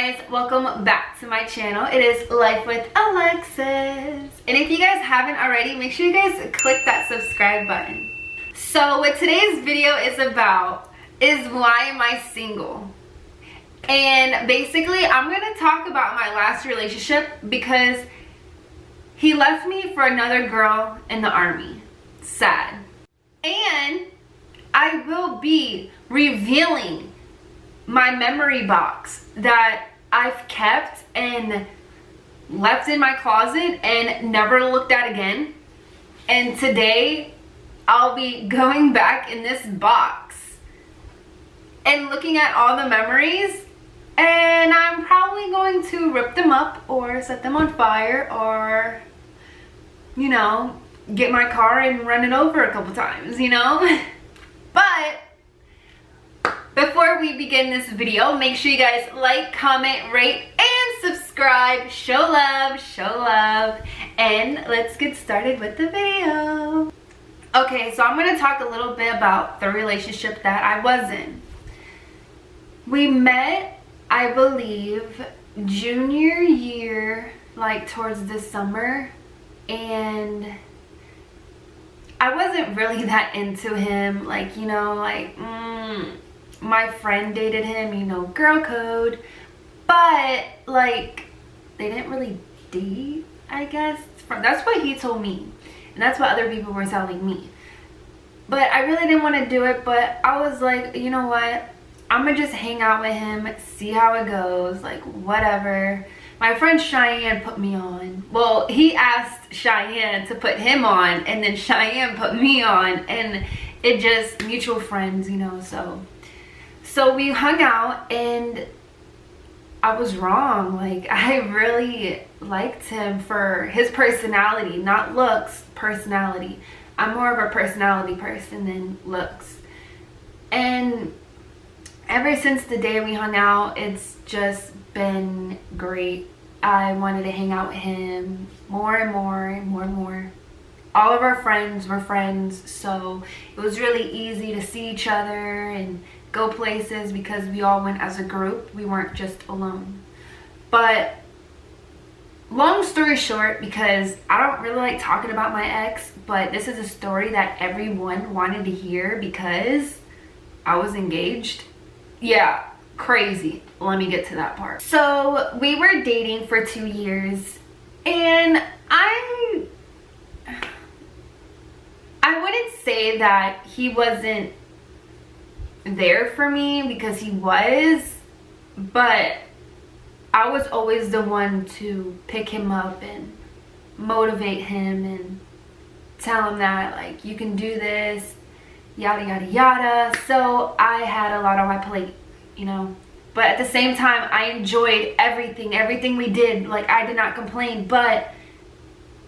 guys, welcome back to my channel. It is Life with Alexis, and if you guys haven't already, make sure you guys click that subscribe button. So what today's video is about is why am I single? And basically I'm gonna talk about my last relationship because he left me for another girl in the army. Sad. And I will be revealing my memory box that I've kept and left in my closet and never looked at again. And today I'll be going back in this box and looking at all the memories, and I'm probably going to rip them up or set them on fire or, you know, get my car and run it over a couple times, you know? But before we begin this video, make sure you guys like, comment, rate, and subscribe. Show love, and let's get started with the video. Okay, so I'm going to talk a little bit about the relationship that I was in. We met, I believe, junior year, like towards the summer, and I wasn't really that into him, like, you know, like, my friend dated him, you know, girl code, but like they didn't really date, I guess. That's what he told me, and that's what other people were telling me. But I really didn't want to do it, but I was like, you know what, I'm gonna just hang out with him, see how it goes, like whatever. My friend Cheyenne put me on. Well, he asked Cheyenne to put him on, and then Cheyenne put me on, and it just mutual friends, you know. So we hung out, and I was wrong. Like, I really liked him for his personality, not looks, personality. I'm more of a personality person than looks. And ever since the day we hung out, it's just been great. I wanted to hang out with him more and more and more and more. All of our friends were friends, so it was really easy to see each other and go places because we all went as a group. We weren't just alone. But long story short, because I don't really like talking about my ex, but this is a story that everyone wanted to hear because I was engaged. Yeah, crazy. Let me get to that part. So we were dating for 2 years, and I wouldn't say that he wasn't there for me, because he was, but I was always the one to pick him up and motivate him and tell him that, like, you can do this, yada yada yada. So I had a lot on my plate, you know, but at the same time I enjoyed everything we did. Like, I did not complain, but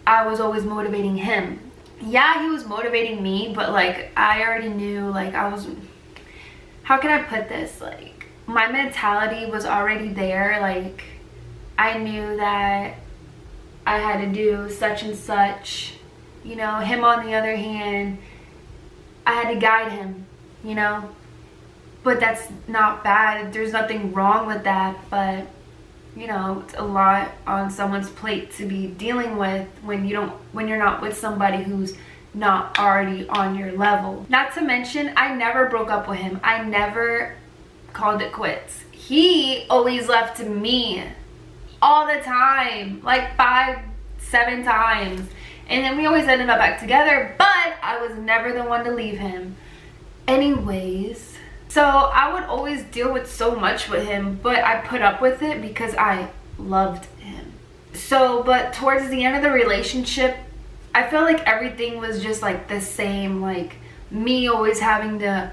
I was always motivating him. Yeah, he was motivating me, but like I already knew, like, I was, how can I put this, like my mentality was already there. Like, I knew that I had to do such and such, you know. Him, on the other hand, I had to guide him, you know. But that's not bad. There's nothing wrong with that. But, you know, it's a lot on someone's plate to be dealing with when you're not with somebody who's not already on your level. Not to mention, I never broke up with him. I never called it quits. He always left me all the time, like 5-7 times. And then we always ended up back together, but I was never the one to leave him. Anyways, so I would always deal with so much with him, but I put up with it because I loved him. So, but towards the end of the relationship, I felt like everything was just like the same. Like, me always having to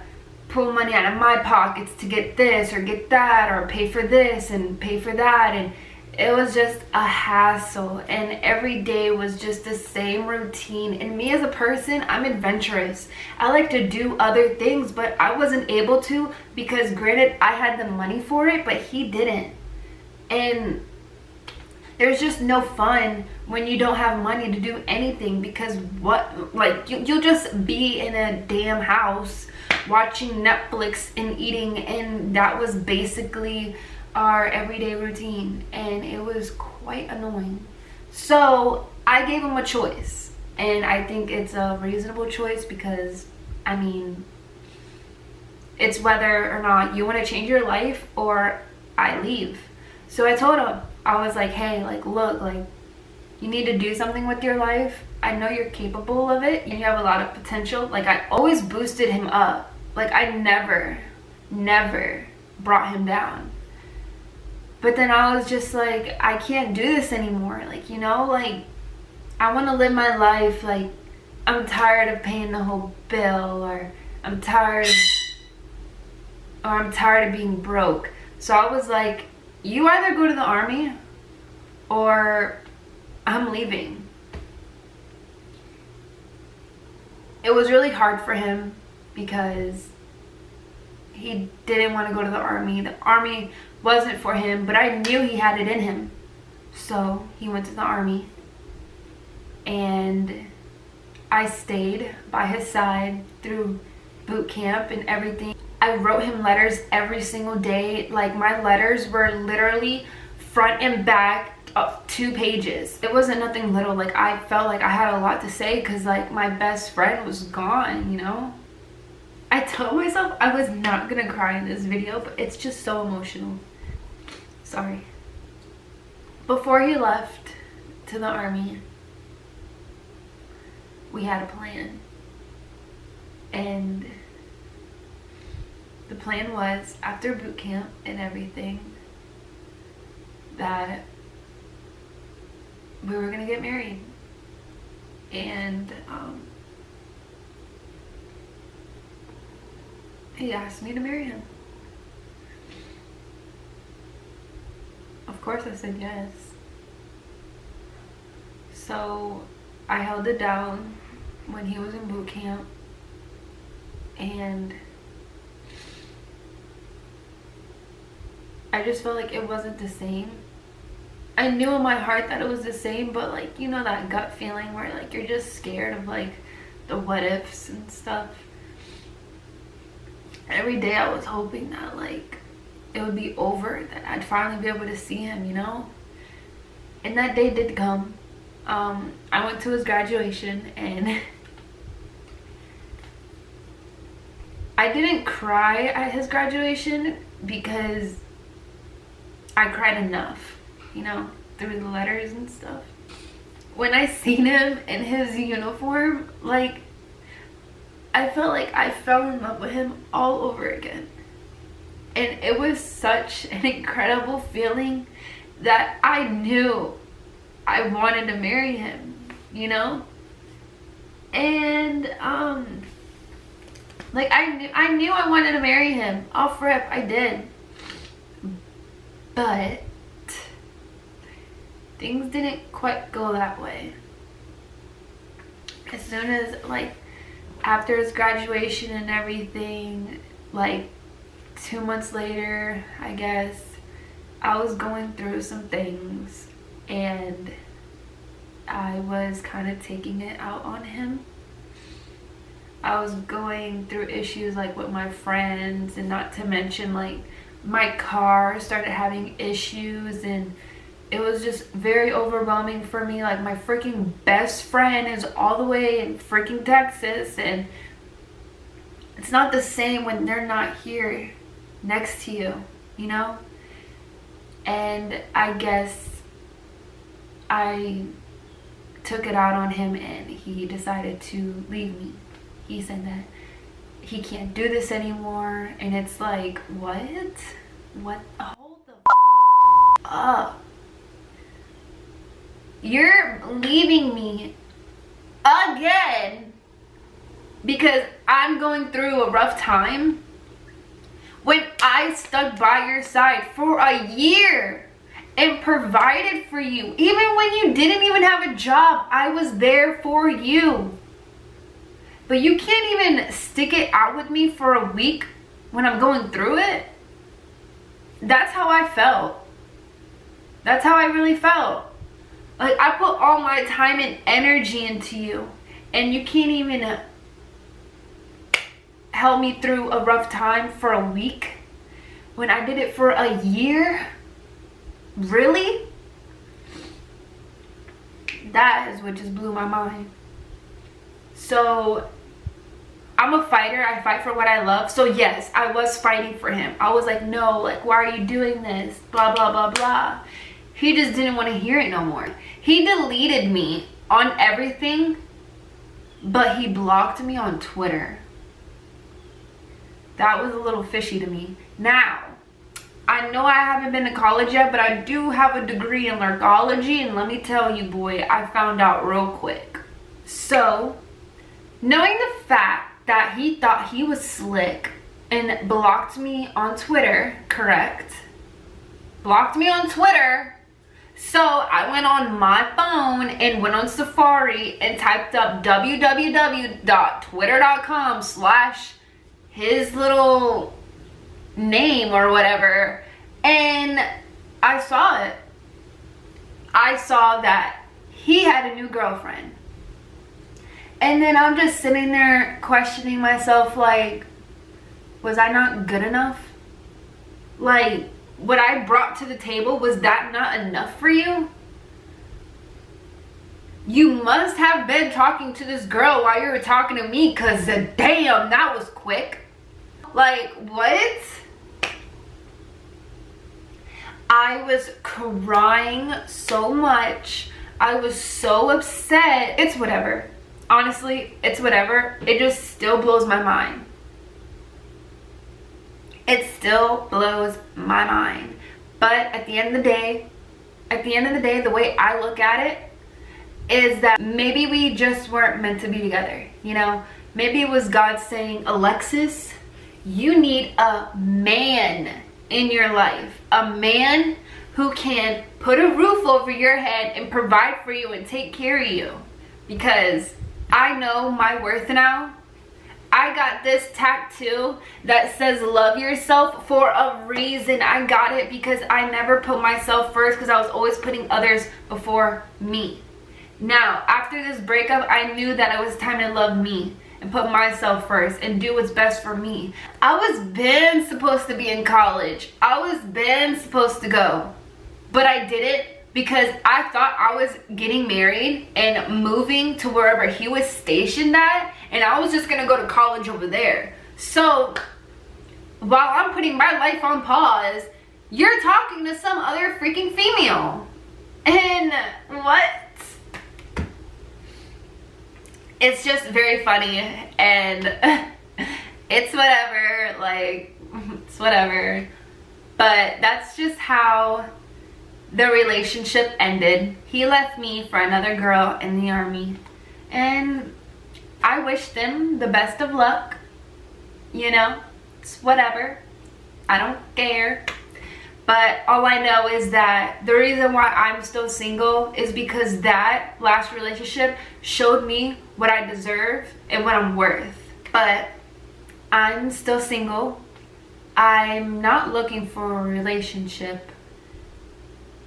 pull money out of my pockets to get this or get that, or pay for this and pay for that, and it was just a hassle, and every day was just the same routine. And me as a person, I'm adventurous. I like to do other things, but I wasn't able to because, granted, I had the money for it, but he didn't. And there's just no fun when you don't have money to do anything, because what, like, you'll just be in a damn house watching Netflix and eating, and that was basically our everyday routine, and it was quite annoying. So I gave him a choice, and I think it's a reasonable choice because, I mean, it's whether or not you want to change your life or I leave. So I told him, I was like, hey, like, look, like, you need to do something with your life. I know you're capable of it. You have a lot of potential. Like, I always boosted him up. Like, I never brought him down. But then I was just like, I can't do this anymore. Like, you know, like, I want to live my life. Like, I'm tired of paying the whole bill, or I'm tired of being broke. So I was like, you either go to the army or I'm leaving. It was really hard for him because he didn't want to go to the army. The army wasn't for him, but I knew he had it in him. So he went to the army, and I stayed by his side through boot camp and everything. I wrote him letters every single day. Like, my letters were literally front and back of 2 pages. It wasn't nothing little. Like, I felt like I had a lot to say because, like, my best friend was gone, you know? I told myself I was not gonna cry in this video, but it's just so emotional. Sorry. Before he left to the army, we had a plan. And the plan was, after boot camp and everything, that we were gonna get married. And he asked me to marry him. Of course I said yes. So I held it down when he was in boot camp, and I just felt like it wasn't the same. I knew in my heart that it was the same, but, like, you know, that gut feeling where, like, you're just scared of, like, the what ifs and stuff. Every day I was hoping that, like, it would be over, that I'd finally be able to see him, you know? And that day did come. I went to his graduation, and I didn't cry at his graduation because I cried enough, you know, through the letters and stuff. When I seen him in his uniform, like, I felt like I fell in love with him all over again. And it was such an incredible feeling that I knew I wanted to marry him, you know? And like, I knew I wanted to marry him. Off rip, I did. But things didn't quite go that way. As soon as, like, after his graduation and everything, like 2 months later, I guess, I was going through some things, and I was kind of taking it out on him. I was going through issues, like, with my friends, and not to mention, like, my car started having issues, and it was just very overwhelming for me. Like, my freaking best friend is all the way in freaking Texas, and it's not the same when they're not here next to you, you know? And I guess I took it out on him, and he decided to leave me. He said that he can't do this anymore, and it's like, what? Hold the up. You're leaving me again because I'm going through a rough time, when I stuck by your side for a year and provided for you. Even when you didn't even have a job, I was there for you. But you can't even stick it out with me for a week when I'm going through it. That's how I felt. That's how I really felt. Like, I put all my time and energy into you, and you can't even help me through a rough time for a week when I did it for a year? Really? That is what just blew my mind. So I'm a fighter. I fight for what I love. So yes, I was fighting for him. I was like, no, like, why are you doing this? Blah, blah, blah, blah. He just didn't want to hear it no more. He deleted me on everything, but he blocked me on Twitter. That was a little fishy to me. Now, I know I haven't been to college yet, but I do have a degree in largology, and let me tell you, boy, I found out real quick. So, knowing the fact that he thought he was slick and blocked me on Twitter, correct? Blocked me on Twitter. So I went on my phone and went on Safari and typed up www.twitter.com/his little name or whatever, and I saw it. I saw that he had a new girlfriend. And then I'm just sitting there questioning myself, like, was I not good enough? Like, what I brought to the table, was that not enough for you? You must have been talking to this girl while you were talking to me, because damn, that was quick. Like, what? I was crying so much. I was so upset. It's whatever. Honestly, it's whatever. It just still blows my mind. It still blows my mind. But at the end of the day, the way I look at it is that maybe we just weren't meant to be together, you know? Maybe it was God saying, Alexis, you need a man in your life. A man who can put a roof over your head and provide for you and take care of you. Because I know my worth now. I got this tattoo that says love yourself for a reason. I got it because I never put myself first, because I was always putting others before me. Now, after this breakup, I knew that it was time to love me and put myself first and do what's best for me. I was been supposed to be in college. I was been supposed to go, but I didn't, because I thought I was getting married and moving to wherever he was stationed at, and I was just gonna go to college over there. So while I'm putting my life on pause, you're talking to some other freaking female. And what? It's just very funny, and it's whatever, like, it's whatever. But that's just how the relationship ended. He left me for another girl in the army, and I wish them the best of luck. You know, it's whatever. I don't care. But all I know is that the reason why I'm still single is because that last relationship showed me what I deserve and what I'm worth. But I'm still single. I'm not looking for a relationship.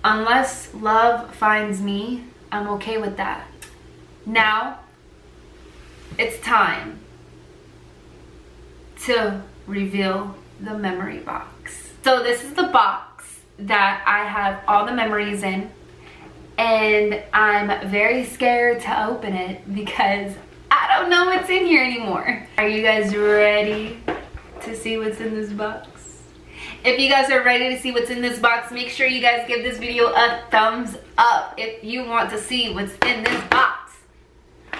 Unless love finds me, I'm okay with that. Now, it's time to reveal the memory box. So this is the box that I have all the memories in, and I'm very scared to open it because I don't know what's in here anymore. Are you guys ready to see what's in this box? If you guys are ready to see what's in this box, make sure you guys give this video a thumbs up if you want to see what's in this box.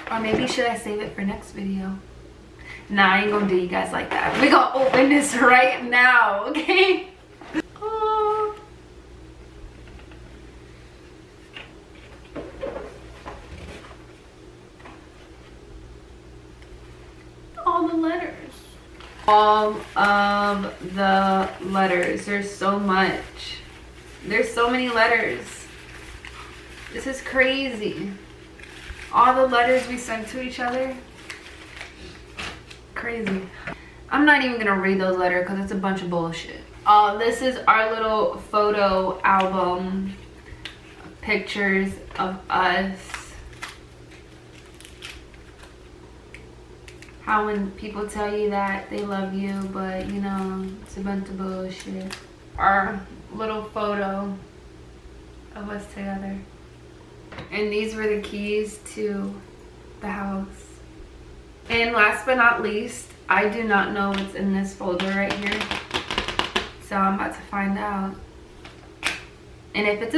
Or maybe should I save it for next video? Nah, I ain't gonna do you guys like that. We're gonna open this right now, okay? Oh. All the letters. All of the letters. There's so much. There's so many letters. This is crazy. All the letters we sent to each other. Crazy. I'm not even gonna read those letters because it's a bunch of bullshit. This is our little photo album. Pictures of us. how when people tell you that they love you, but you know, it's a bunch of bullshit. Our little photo of us together. And these were the keys to the house. And last but not least, I do not know what's in this folder right here. So I'm about to find out. And if it's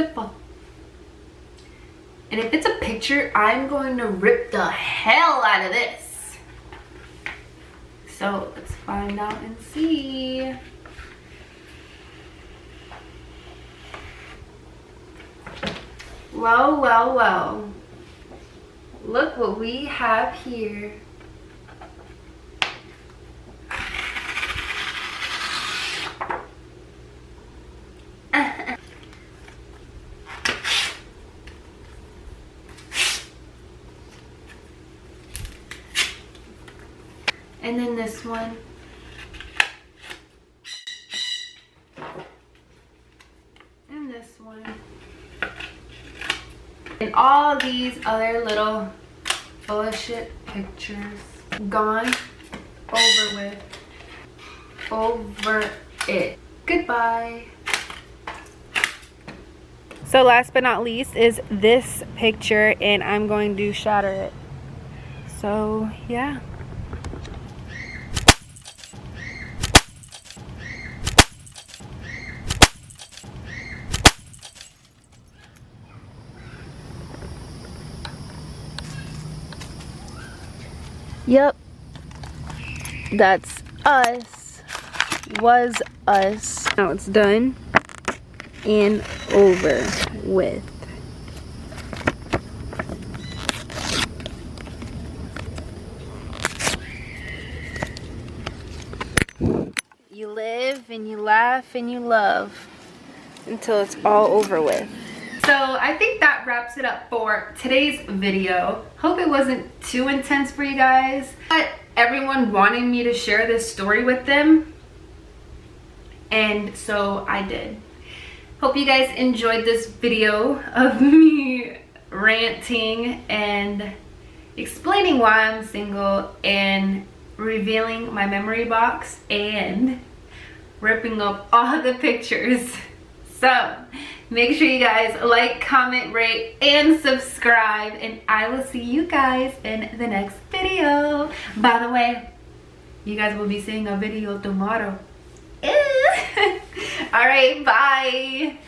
a picture, I'm going to rip the hell out of this. So let's find out and see. Well, well, well. Look what we have here. And then this one. And this one. And all these other little bullshit pictures. Gone. Over with. Over it. Goodbye. So last but not least is this picture, and I'm going to shatter it. So yeah. Yep, that's us, was us. Now it's done and over with. You live and you laugh and you love until it's all over with. So I think that wraps it up for today's video. Hope it wasn't too intense for you guys, but everyone wanted me to share this story with them, and so I did. Hope you guys enjoyed this video of me ranting and explaining why I'm single and revealing my memory box and ripping up all the pictures. So make sure you guys like, comment, rate, and subscribe, and I will see you guys in the next video. By the way, you guys will be seeing a video tomorrow. Alright, bye.